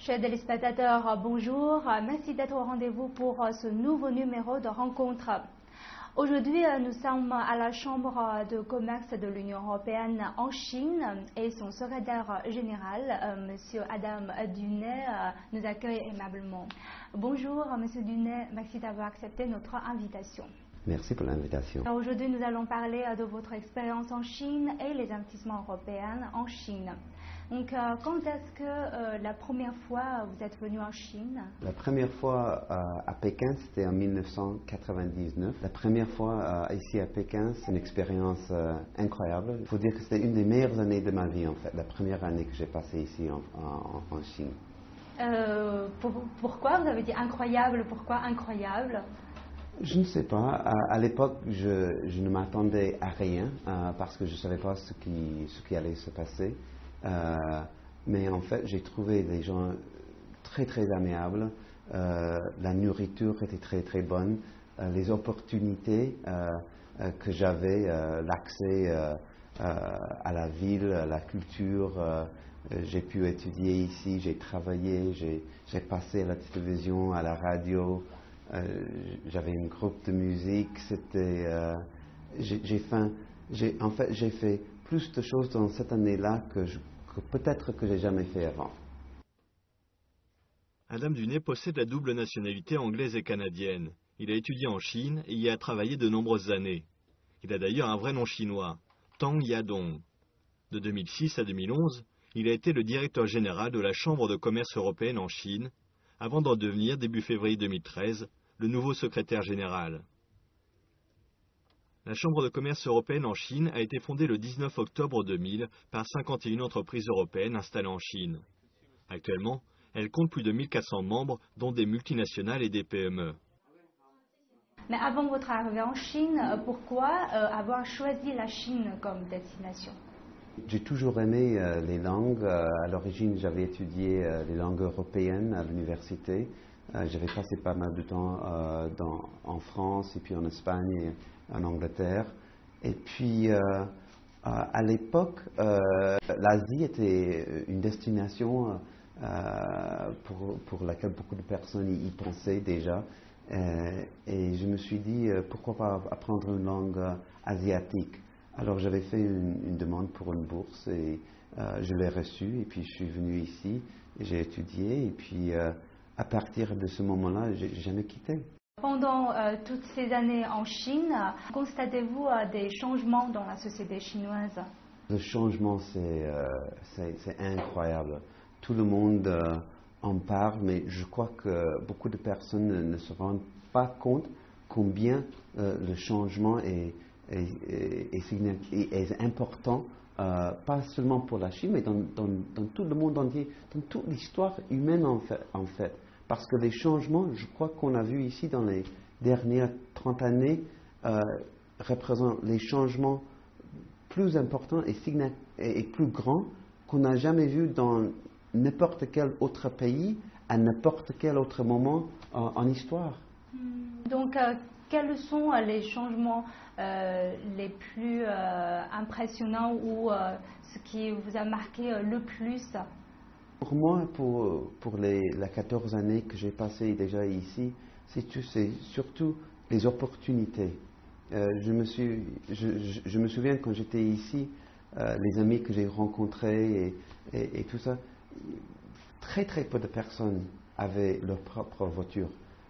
Chers téléspectateurs, bonjour. Merci d'être au rendez-vous pour ce nouveau numéro de rencontre. Aujourd'hui, nous sommes à la Chambre de commerce de l'Union européenne en Chine et son secrétaire général, M. Adam Dunet, nous accueille aimablement. Bonjour, M. Dunet, merci d'avoir accepté notre invitation. Merci pour l'invitation. Aujourd'hui, nous allons parler de votre expérience en Chine et les investissements européens en Chine. Donc, quand est-ce que la première fois vous êtes venu en Chine? La première fois à Pékin, c'était en 1999. La première fois ici à Pékin, c'est une expérience incroyable. Il faut dire que c'était une des meilleures années de ma vie, en fait, la première année que j'ai passée ici en Chine. Pourquoi vous avez dit incroyable? Pourquoi incroyable? Je ne sais pas. À l'époque, je ne m'attendais à rien parce que je ne savais pas ce qui allait se passer. Mais en fait, j'ai trouvé des gens très très amiables. La nourriture était très très bonne. Les opportunités que j'avais, l'accès à la ville, à la culture, j'ai pu étudier ici, j'ai travaillé, j'ai passé à la télévision, à la radio. J'avais un groupe de musique. J'ai fait plus de choses dans cette année-là que peut-être que j'ai jamais fait avant. Adam Dunet possède la double nationalité anglaise et canadienne. Il a étudié en Chine et y a travaillé de nombreuses années. Il a d'ailleurs un vrai nom chinois, Tang Yadong. De 2006 à 2011, il a été le directeur général de la Chambre de commerce européenne en Chine, avant d'en devenir, début février 2013, le nouveau secrétaire général. La Chambre de commerce européenne en Chine a été fondée le 19 octobre 2000 par 51 entreprises européennes installées en Chine. Actuellement, elle compte plus de 1400 membres, dont des multinationales et des PME. Mais avant votre arrivée en Chine, pourquoi avoir choisi la Chine comme destination? J'ai toujours aimé les langues. À l'origine, j'avais étudié les langues européennes à l'université. J'avais passé pas mal de temps en France et puis en Espagne et en Angleterre. Et puis, à l'époque, l'Asie était une destination pour laquelle beaucoup de personnes y pensaient déjà. Et je me suis dit, pourquoi pas apprendre une langue asiatique? Alors j'avais fait une demande pour une bourse et je l'ai reçue. Et puis je suis venu ici, j'ai étudié et puis à partir de ce moment-là, j'ai jamais quitté. Pendant toutes ces années en Chine, constatez-vous des changements dans la société chinoise? Le changement, c'est incroyable. Tout le monde en parle, mais je crois que beaucoup de personnes ne se rendent pas compte combien le changement est important, pas seulement pour la Chine, mais dans tout le monde entier, dans toute l'histoire humaine en fait. Parce que les changements, je crois qu'on a vu ici dans les dernières 30 années, représentent les changements plus importants et plus grands qu'on n'a jamais vu dans n'importe quel autre pays, à n'importe quel autre moment en histoire. Donc, quels sont les changements les plus impressionnants ou ce qui vous a marqué le plus? Pour moi, pour les 14 années que j'ai passées déjà ici, c'est surtout les opportunités. Je me souviens quand j'étais ici, les amis que j'ai rencontrés et tout ça, très très peu de personnes avaient leur propre voiture.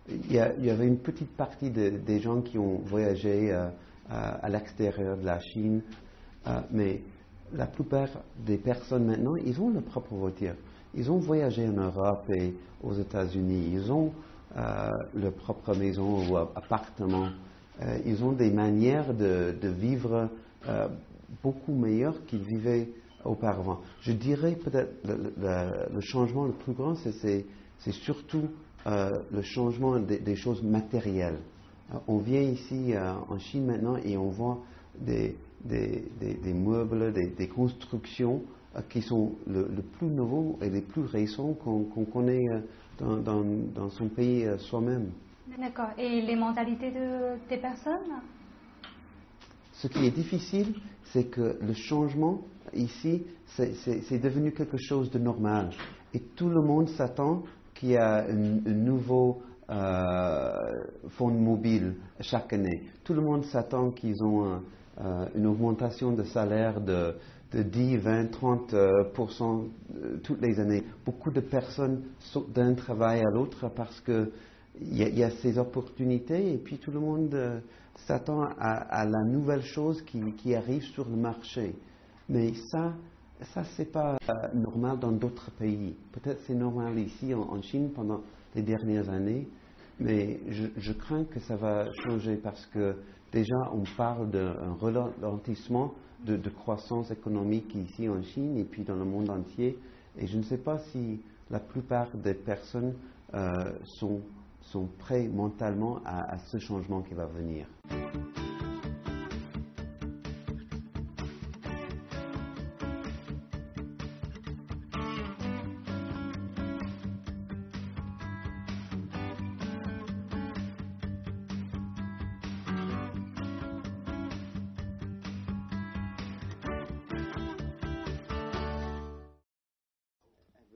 Il y avait une petite partie des gens qui ont voyagé à l'extérieur de la Chine, mais la plupart des personnes maintenant, ils ont leur propre voiture. Ils ont voyagé en Europe et aux États-Unis. Ils ont leur propre maison ou appartement. Ils ont des manières de vivre beaucoup meilleures qu'ils vivaient auparavant. Je dirais peut-être le changement le plus grand, c'est surtout le changement des choses matérielles. On vient ici en Chine maintenant et on voit des meubles, des constructions qui sont le plus nouveau et les plus récents qu'on connaît dans son pays soi-même. D'accord. Et les mentalités des personnes? Ce qui est difficile, c'est que le changement ici, c'est devenu quelque chose de normal. Et tout le monde s'attend qu'il y a un nouveau fonds mobile chaque année. Tout le monde s'attend qu'ils ont une augmentation de salaire de 10, 20, 30% toutes les années. Beaucoup de personnes sautent d'un travail à l'autre parce qu'il y a ces opportunités et puis tout le monde s'attend à la nouvelle chose qui arrive sur le marché. Mais ça c'est pas normal dans d'autres pays. Peut-être c'est normal ici en Chine pendant les dernières années, mais je crains que ça va changer parce que déjà on parle d'un ralentissement de croissance économique ici en Chine et puis dans le monde entier. Et je ne sais pas si la plupart des personnes sont prêts mentalement à ce changement qui va venir.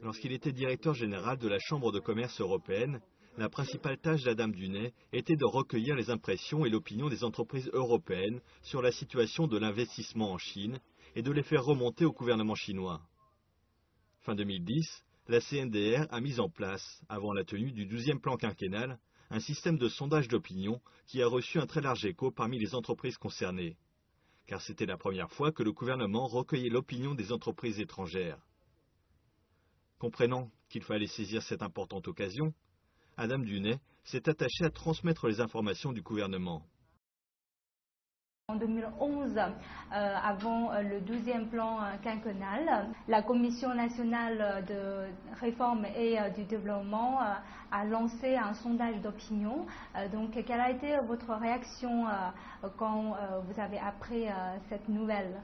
Lorsqu'il était directeur général de la Chambre de commerce européenne, la principale tâche d'Adam Dunay était de recueillir les impressions et l'opinion des entreprises européennes sur la situation de l'investissement en Chine et de les faire remonter au gouvernement chinois. Fin 2010, la CNDR a mis en place, avant la tenue du 12e plan quinquennal, un système de sondage d'opinion qui a reçu un très large écho parmi les entreprises concernées, car c'était la première fois que le gouvernement recueillait l'opinion des entreprises étrangères. Comprenant qu'il fallait saisir cette importante occasion, Adam Dunay s'est attaché à transmettre les informations du gouvernement. En 2011, avant le 12e plan quinquennal, la Commission nationale de réforme et du développement a lancé un sondage d'opinion. Donc, quelle a été votre réaction quand vous avez appris cette nouvelle?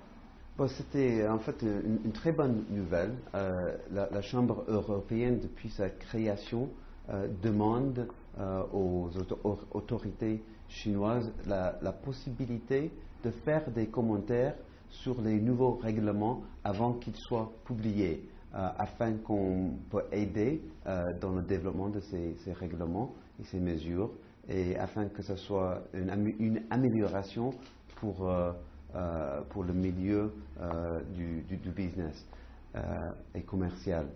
Bon, c'était en fait une très bonne nouvelle. La Chambre européenne, depuis sa création, demande aux autorités chinoises la possibilité de faire des commentaires sur les nouveaux règlements avant qu'ils soient publiés, afin qu'on puisse aider dans le développement de ces règlements et ces mesures, et afin que ce soit une amélioration pour le milieu du business et commercial.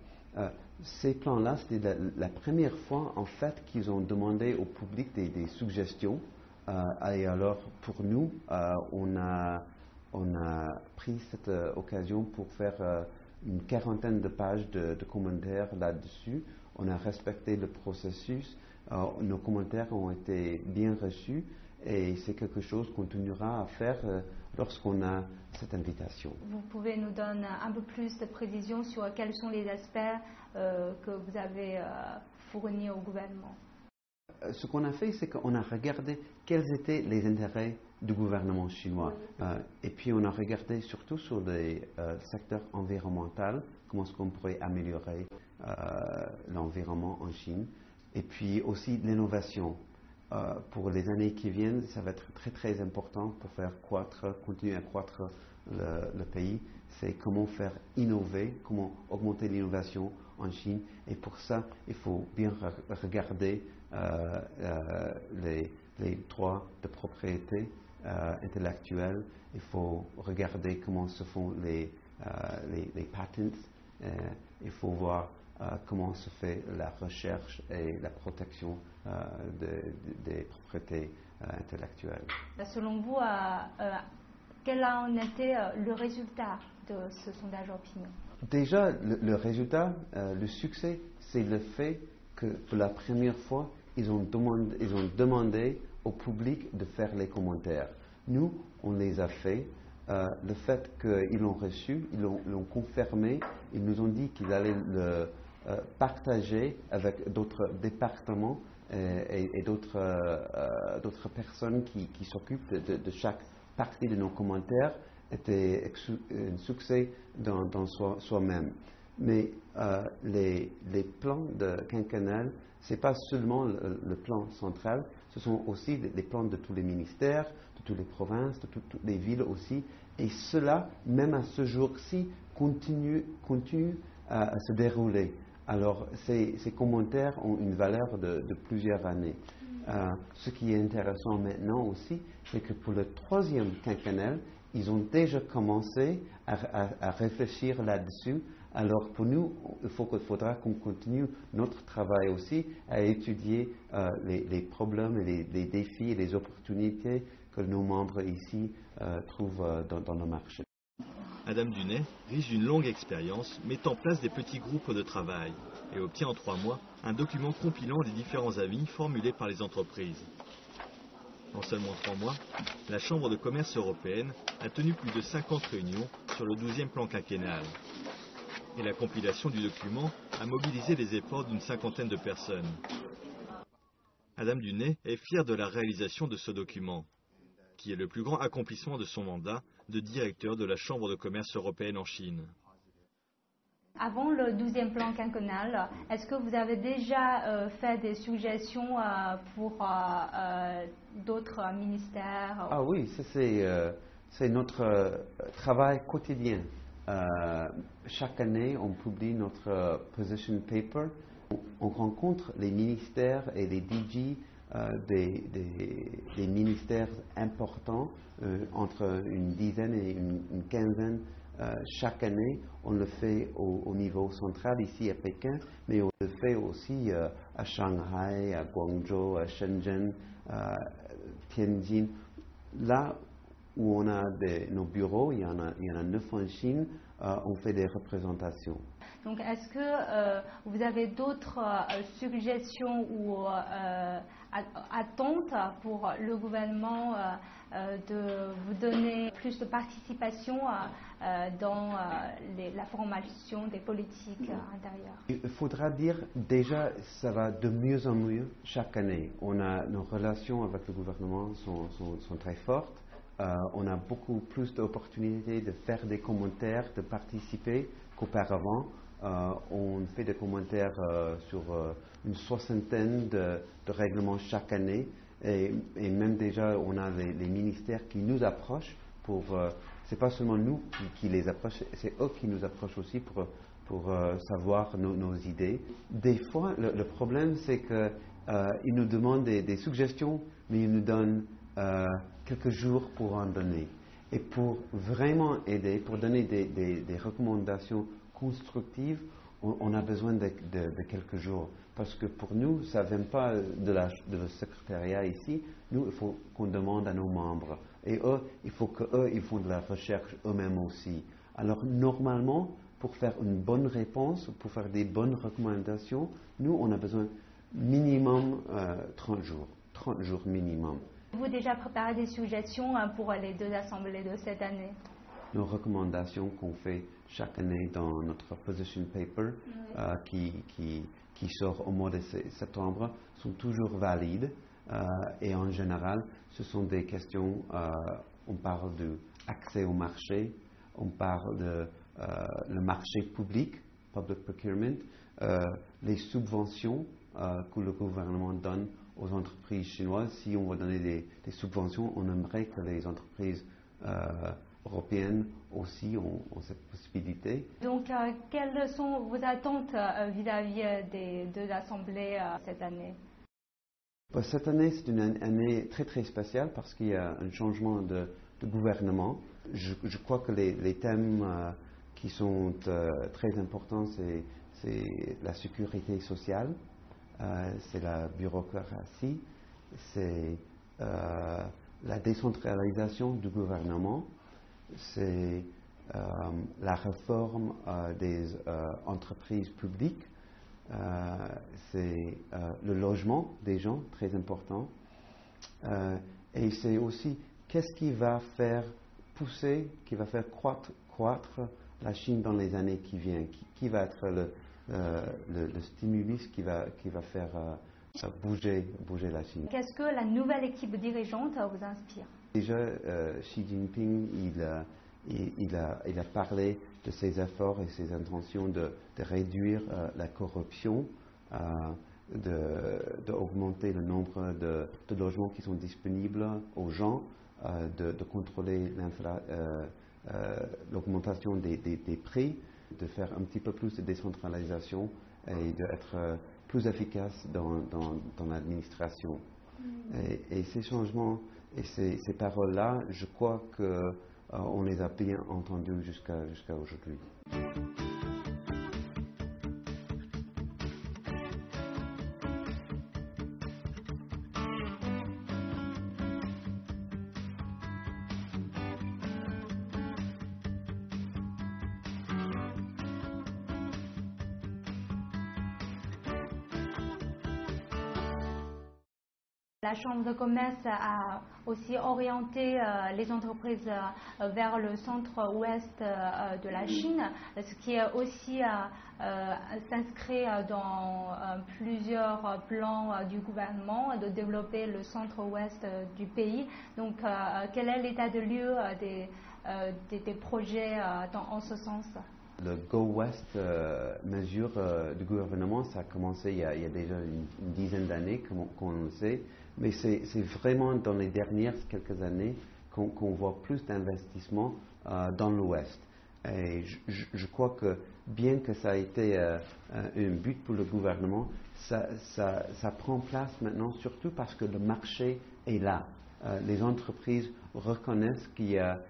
Ces plans-là, c'était la première fois en fait qu'ils ont demandé au public des suggestions. Et alors pour nous, on a pris cette occasion pour faire une quarantaine de pages de commentaires là-dessus. On a respecté le processus. Nos commentaires ont été bien reçus. Et c'est quelque chose qu'on continuera à faire lorsqu'on a cette invitation. Vous pouvez nous donner un peu plus de précision sur quels sont les aspects que vous avez fournis au gouvernement? Ce qu'on a fait, c'est qu'on a regardé quels étaient les intérêts du gouvernement chinois. Et puis on a regardé surtout sur les secteurs environnementaux, comment est-ce qu'on pourrait améliorer l'environnement en Chine. Et puis aussi l'innovation. Pour les années qui viennent, ça va être très très important pour faire continuer à croître le pays. C'est comment faire innover, comment augmenter l'innovation en Chine. Et pour ça, il faut bien regarder les droits de propriété intellectuelle. Il faut regarder comment se font les patents. Il faut voir comment se fait la recherche et la protection des propriétés intellectuelles. Selon vous, quel a été le résultat de ce sondage d'opinion? Déjà, le résultat, le succès, c'est le fait que pour la première fois, ils ont demandé au public de faire les commentaires. Nous, on les a fait. Le fait qu'ils l'ont reçu, ils l'ont confirmé, ils nous ont dit qu'ils allaient le partager avec d'autres départements et d'autres personnes qui s'occupent de chaque partie de nos commentaires. Était un succès dans soi-même. Mais les plans de quinquennal, ce n'est pas seulement le plan central, ce sont aussi les plans de tous les ministères, de toutes les provinces, de toutes les villes aussi. Et cela, même à ce jour-ci, continue à se dérouler. Alors, ces commentaires ont une valeur de plusieurs années. Ce qui est intéressant maintenant aussi, c'est que pour le troisième quinquennal, ils ont déjà commencé à réfléchir là-dessus. Alors pour nous, il faudra qu'on continue notre travail aussi à étudier les problèmes et les défis et les opportunités que nos membres ici trouvent dans le marché. Adam Dunay, riche d'une longue expérience, met en place des petits groupes de travail et obtient en 3 mois un document compilant les différents avis formulés par les entreprises. En seulement 3 mois, la Chambre de commerce européenne a tenu plus de 50 réunions sur le 12e plan quinquennal. Et la compilation du document a mobilisé les efforts d'une 50aine de personnes. Adam Dunay est fier de la réalisation de ce document, qui est le plus grand accomplissement de son mandat de directeur de la Chambre de commerce européenne en Chine. Avant le 12e plan quinquennal, est-ce que vous avez déjà fait des suggestions pour d'autres ministères? Ah oui, ça c'est notre travail quotidien. Chaque année, on publie notre position paper. On rencontre les ministères et les DG des ministères importants, entre une dizaine et une quinzaine chaque année. On le fait au niveau central ici à Pékin, mais on le fait aussi à Shanghai, à Guangzhou, à Shenzhen, à Tianjin. Là où on a nos bureaux, il y en a 9 en Chine, on fait des représentations. Donc, est-ce que vous avez d'autres suggestions ou attentes pour le gouvernement de vous donner plus de participation dans la formation des politiques intérieures? Il faudra dire déjà, ça va de mieux en mieux chaque année. Nos relations avec le gouvernement sont très fortes. On a beaucoup plus d'opportunités de faire des commentaires, de participer qu'auparavant. On fait des commentaires sur une soixantaine de règlements chaque année et même déjà on a les ministères qui nous approchent c'est pas seulement nous qui les approchent, c'est eux qui nous approchent aussi pour savoir nos idées. Des fois le problème c'est qu'ils nous demandent des suggestions mais ils nous donnent quelques jours pour en donner. Et pour vraiment aider, pour donner des recommandations constructives, on a besoin de quelques jours. Parce que pour nous, ça ne vient pas de le secrétariat ici. Nous, il faut qu'on demande à nos membres. Et eux, il faut qu'eux, ils font de la recherche eux-mêmes aussi. Alors, normalement, pour faire une bonne réponse, pour faire des bonnes recommandations, nous, on a besoin minimum 30 jours. 30 jours minimum. Vous déjà préparé des suggestions pour les 2 assemblées de cette année? Nos recommandations qu'on fait chaque année dans notre position paper qui sort au mois de septembre sont toujours valides et en général ce sont des questions, on parle d'accès au marché, on parle de le marché public, public procurement, les subventions que le gouvernement donne aux entreprises chinoises. Si on va donner des subventions, on aimerait que les entreprises européennes aussi ont cette possibilité. Donc, quelles sont vos attentes vis-à-vis des 2 assemblées cette année? Cette année, c'est une année très très spéciale parce qu'il y a un changement de gouvernement. Je crois que les thèmes qui sont très importants, c'est la sécurité sociale, c'est la bureaucratie, c'est la décentralisation du gouvernement, c'est la réforme des entreprises publiques, c'est le logement des gens, très important, et c'est aussi qu'est-ce qui va faire pousser, qui va faire croître la Chine dans les années qui viennent, qui va être le stimulus qui va faire bouger la Chine. Qu'est-ce que la nouvelle équipe dirigeante vous inspire? Déjà, Xi Jinping, il a parlé de ses efforts et ses intentions de réduire la corruption, d'augmenter le nombre de logements qui sont disponibles aux gens, de contrôler l'augmentation des prix. de faire un petit peu plus de décentralisation et d'être plus efficace dans l'administration. Et ces changements et ces paroles-là, je crois qu'on les a bien entendues jusqu'à aujourd'hui. La Chambre de commerce a aussi orienté les entreprises vers le centre-ouest de la Chine, ce qui est aussi s'inscrit dans plusieurs plans du gouvernement de développer le centre-ouest du pays. Donc, quel est l'état de lieu des projets en ce sens? Le Go West mesure du gouvernement, ça a commencé il y a déjà une dizaine d'années, qu'on le sait, mais c'est vraiment dans les dernières quelques années qu'on voit plus d'investissements dans l'Ouest. Et je crois que bien que ça a été un but pour le gouvernement, ça prend place maintenant, surtout parce que le marché est là. Les entreprises reconnaissent qu'il y a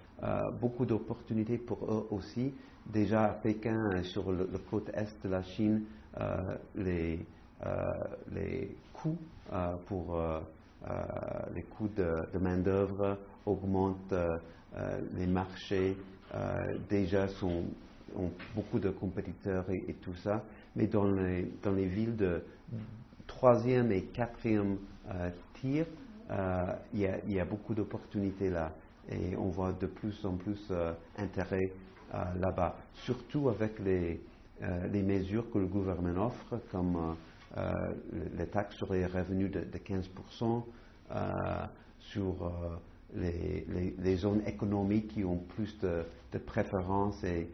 beaucoup d'opportunités pour eux aussi. Déjà à Pékin, sur le côte est de la Chine, les coûts les coûts de main-d'œuvre augmentent, les marchés déjà ont beaucoup de compétiteurs et tout ça, mais dans les villes de troisième et quatrième tir, il y a beaucoup d'opportunités là et on voit de plus en plus intérêt là-bas, surtout avec les mesures que le gouvernement offre, comme les taxes sur les revenus de 15%, sur les zones économiques qui ont plus de préférences et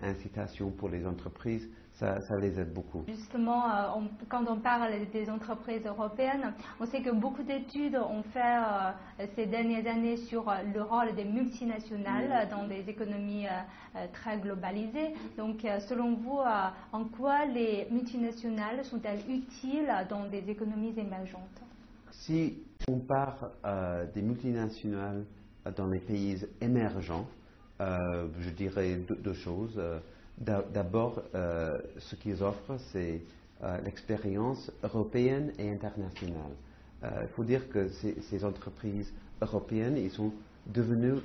incitations pour les entreprises. Ça les aide beaucoup. Justement, quand on parle des entreprises européennes, on sait que beaucoup d'études ont fait ces dernières années sur le rôle des multinationales dans des économies très globalisées. Donc, selon vous, en quoi les multinationales sont-elles utiles dans des économies émergentes? Si on parle des multinationales dans les pays émergents, je dirais deux choses. D'abord, ce qu'ils offrent, c'est l'expérience européenne et internationale. Il faut dire que ces entreprises européennes, ils sont devenus,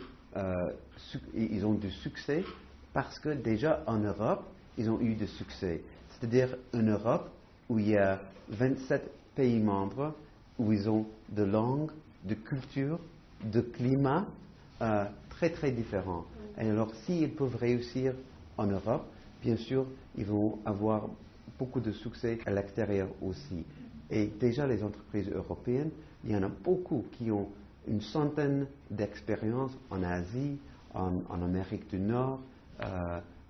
ils ont du succès parce que déjà en Europe, ils ont eu du succès. C'est-à-dire en Europe, où il y a 27 pays membres, où ils ont de langues, de cultures, de climats très très différents. Et alors, s'ils peuvent réussir en Europe, bien sûr, ils vont avoir beaucoup de succès à l'extérieur aussi. Et déjà, les entreprises européennes, il y en a beaucoup qui ont une centaine d'expériences en Asie, en Amérique du Nord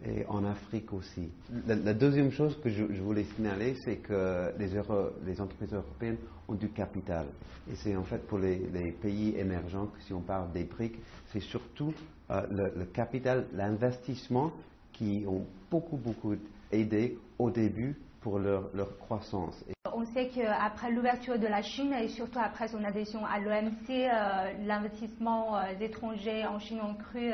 et en Afrique aussi. La deuxième chose que je voulais signaler, c'est que les entreprises européennes ont du capital. Et c'est en fait pour les pays émergents, que si on parle des BRICS, c'est surtout le capital, l'investissement qui ont beaucoup aidé au début pour leur croissance. On sait qu'après l'ouverture de la Chine et surtout après son adhésion à l'OMC, l'investissement étrangers en Chine ont cru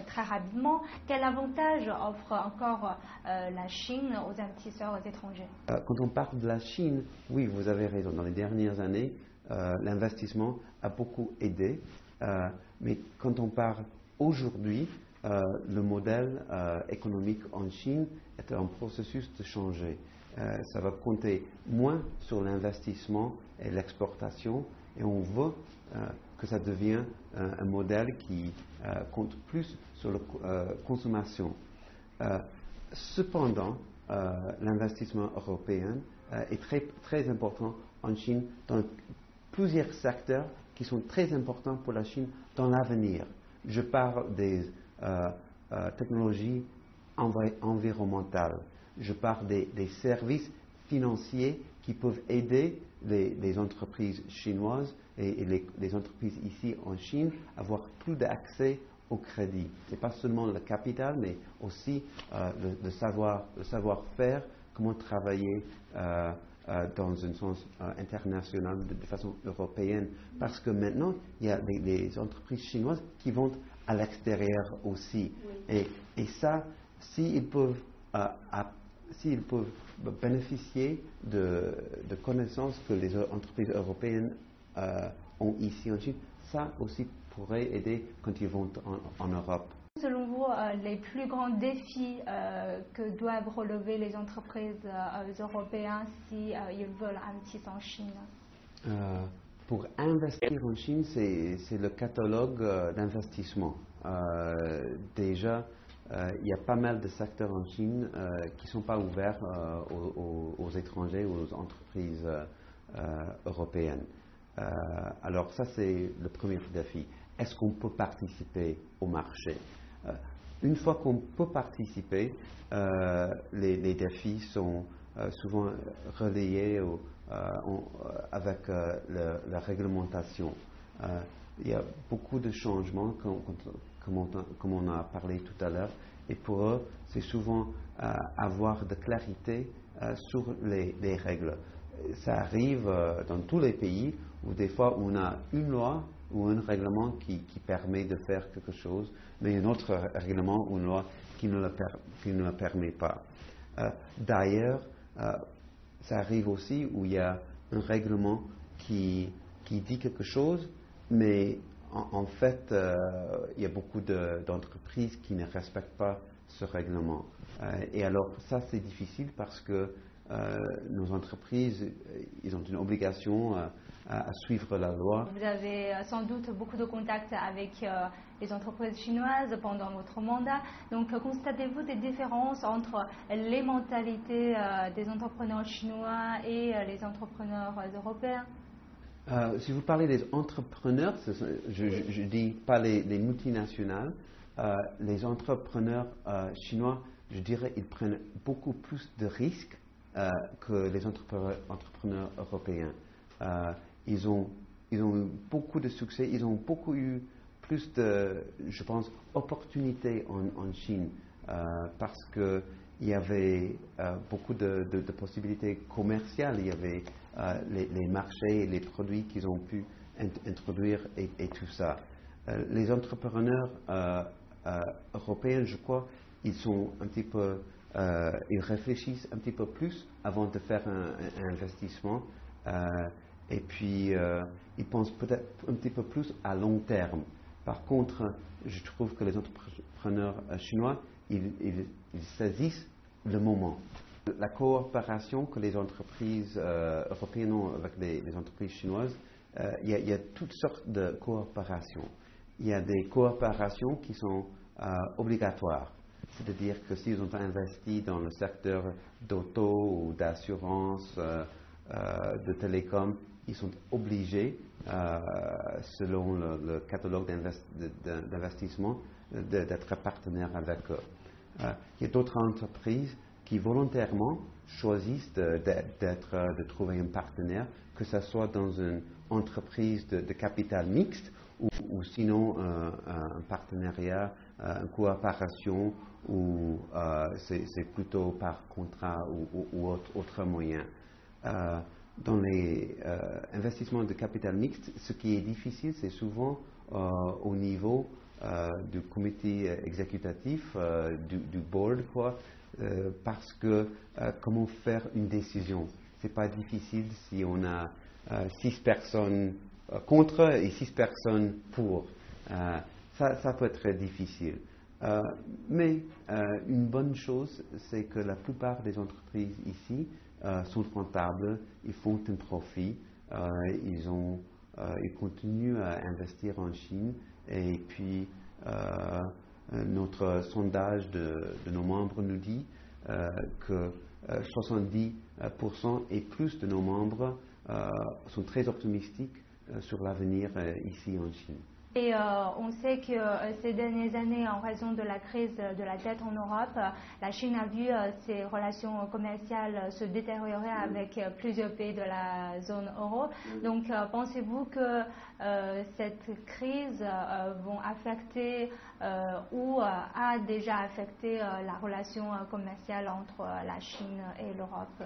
très rapidement. Quel avantage offre encore la Chine aux investisseurs étrangers? Quand on parle de la Chine, oui, vous avez raison. Dans les dernières années, l'investissement a beaucoup aidé. Mais quand on parle aujourd'hui, le modèle économique en Chine est en processus de changer. Ça va compter moins sur l'investissement et l'exportation et on veut que ça devienne un modèle qui compte plus sur la consommation. Cependant, l'investissement européen est très important en Chine dans plusieurs secteurs qui sont très importants pour la Chine dans l'avenir. Je parle des technologies environnementales. Je parle des services financiers qui peuvent aider les entreprises chinoises et les entreprises ici en Chine à avoir plus d'accès au crédit. Ce n'est pas seulement le capital, mais aussi le savoir-faire, comment travailler dans un sens international, de façon européenne. Parce que maintenant, il y a des entreprises chinoises qui vont à l'extérieur aussi. Oui. Et ça, s'ils peuvent bénéficier de connaissances que les entreprises européennes ont ici en Chine, ça aussi pourrait aider quand ils vont en Europe. Selon vous, les plus grands défis que doivent relever les entreprises européennes si ils veulent investir en Chine? Pour investir en Chine, c'est le catalogue d'investissement. Déjà, il y a pas mal de secteurs en Chine qui ne sont pas ouverts aux étrangers ou aux entreprises européennes. Alors ça, c'est le premier défi. Est-ce qu'on peut participer au marché? Une fois qu'on peut participer, les défis sont souvent relayés avec la réglementation. Il y a beaucoup de changements, comme on a parlé tout à l'heure, et pour eux, c'est souvent avoir de clarité sur les règles. Ça arrive dans tous les pays où des fois on a une loi ou un règlement qui permet de faire quelque chose, mais un autre règlement ou une loi qui ne le permet pas. D'ailleurs, ça arrive aussi où il y a un règlement qui dit quelque chose, mais en fait, il y a beaucoup d'entreprises qui ne respectent pas ce règlement. Et alors, ça, c'est difficile parce que nos entreprises, ils ont une obligation à suivre la loi. Vous avez sans doute beaucoup de contacts avec les entreprises chinoises pendant votre mandat. Donc, constatez-vous des différences entre les mentalités des entrepreneurs chinois et les entrepreneurs européens? Si vous parlez des entrepreneurs, je ne dis pas les multinationales, les entrepreneurs chinois, je dirais, ils prennent beaucoup plus de risques que les entrepreneurs européens. Ils ont eu beaucoup de succès, ils ont beaucoup eu plus de, je pense, opportunités en Chine parce qu'il y avait beaucoup de possibilités commerciales, il y avait les marchés et les produits qu'ils ont pu introduire et tout ça. Les entrepreneurs européens, je crois, ils sont un petit peu, ils réfléchissent un petit peu plus avant de faire un investissement. Et puis, ils pensent peut-être un petit peu plus à long terme. Par contre, je trouve que les entrepreneurs chinois, ils saisissent le moment. La coopération que les entreprises européennes ont avec les entreprises chinoises, il y a toutes sortes de coopérations. Il y a des coopérations qui sont obligatoires. C'est-à-dire que s'ils ont investi dans le secteur d'auto ou d'assurance, de télécom, ils sont obligés, selon le catalogue d'investissement, d'être partenaires avec eux. Il y a d'autres entreprises qui volontairement choisissent de trouver un partenaire, que ce soit dans une entreprise de capital mixte ou sinon un partenariat, une coopération ou c'est plutôt par contrat ou autre moyen. Dans les investissements de capital mixte, ce qui est difficile, c'est souvent au niveau du comité exécutif, du board, quoi, parce que comment faire une décision? C'est pas difficile si on a 6 personnes contre et 6 personnes pour. Ça peut être très difficile. Mais une bonne chose, c'est que la plupart des entreprises ici sont rentables, ils font un profit, ils continuent à investir en Chine. Et puis, notre sondage de nos membres nous dit que 70% et plus de nos membres sont très optimistiques sur l'avenir ici en Chine. Et on sait que ces dernières années, en raison de la crise de la dette en Europe, la Chine a vu ses relations commerciales se détériorer avec plusieurs pays de la zone euro. Donc, pensez-vous que cette crise va affecter ou a déjà affecté la relation commerciale entre la Chine et l'Europe?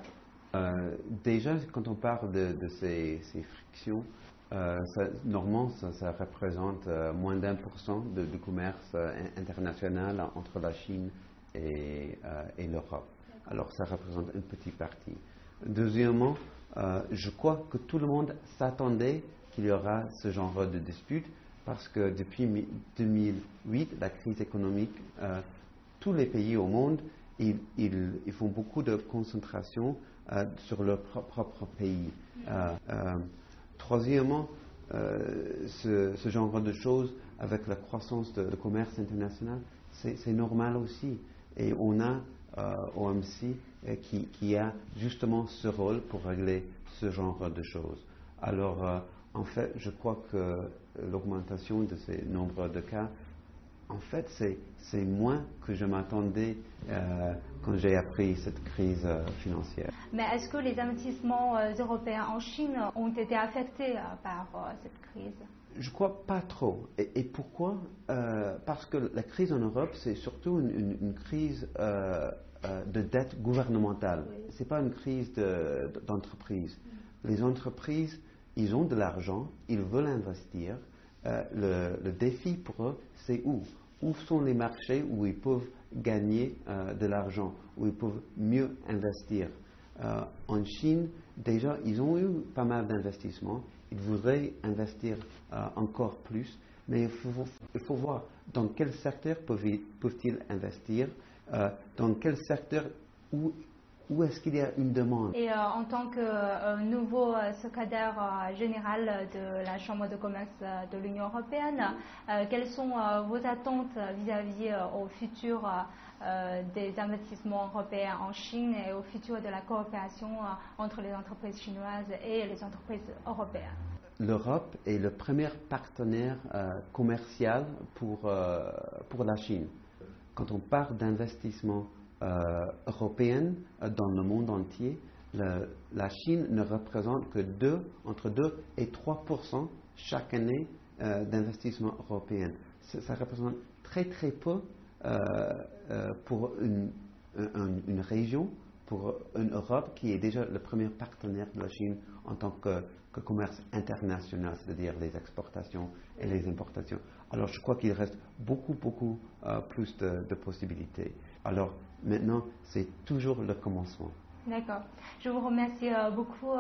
Déjà, quand on parle de ces frictions, normalement, ça représente moins d'1% de commerce international entre la Chine et l'Europe. Alors, ça représente une petite partie. Deuxièmement, je crois que tout le monde s'attendait qu'il y aura ce genre de dispute parce que depuis 2008, la crise économique, tous les pays au monde, ils font beaucoup de concentration sur leur propre pays. Troisièmement, ce genre de choses, avec la croissance de commerce international, c'est normal aussi. Et on a OMC qui a justement ce rôle pour régler ce genre de choses. Alors, en fait, je crois que l'augmentation de ces nombres de cas, en fait, c'est moins que je m'attendais quand j'ai appris cette crise financière. Mais est-ce que les investissements européens en Chine ont été affectés par cette crise? Je crois pas trop. Et pourquoi? Parce que la crise en Europe, c'est surtout une crise de dette gouvernementale. Oui. C'est pas une crise d'entreprise. Les entreprises, ils ont de l'argent, ils veulent investir. Le défi pour eux, c'est où? Où sont les marchés où ils peuvent gagner de l'argent, où ils peuvent mieux investir? En Chine, déjà, ils ont eu pas mal d'investissements. Ils voudraient investir encore plus, mais il faut voir dans quel secteur peuvent-ils investir, dans quel secteur où est-ce qu'il y a une demande. Et en tant que nouveau secrétaire général de la Chambre de commerce de l'Union européenne, quelles sont vos attentes vis-à-vis au futur des investissements européens en Chine et au futur de la coopération entre les entreprises chinoises et les entreprises européennes? L'Europe est le premier partenaire commercial pour la Chine. Quand on parle d'investissement européen dans le monde entier, la Chine ne représente que entre 2 et 3% chaque année d'investissement européen. Ça représente très très peu pour une région, pour une Europe qui est déjà le premier partenaire de la Chine en tant que commerce international, c'est-à-dire les exportations et les importations. Alors je crois qu'il reste beaucoup plus de possibilités. Alors maintenant, c'est toujours le commencement. D'accord. Je vous remercie beaucoup,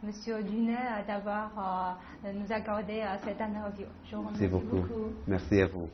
Monsieur Dunet, d'avoir nous accordé cette interview. Je vous remercie beaucoup. Merci à vous.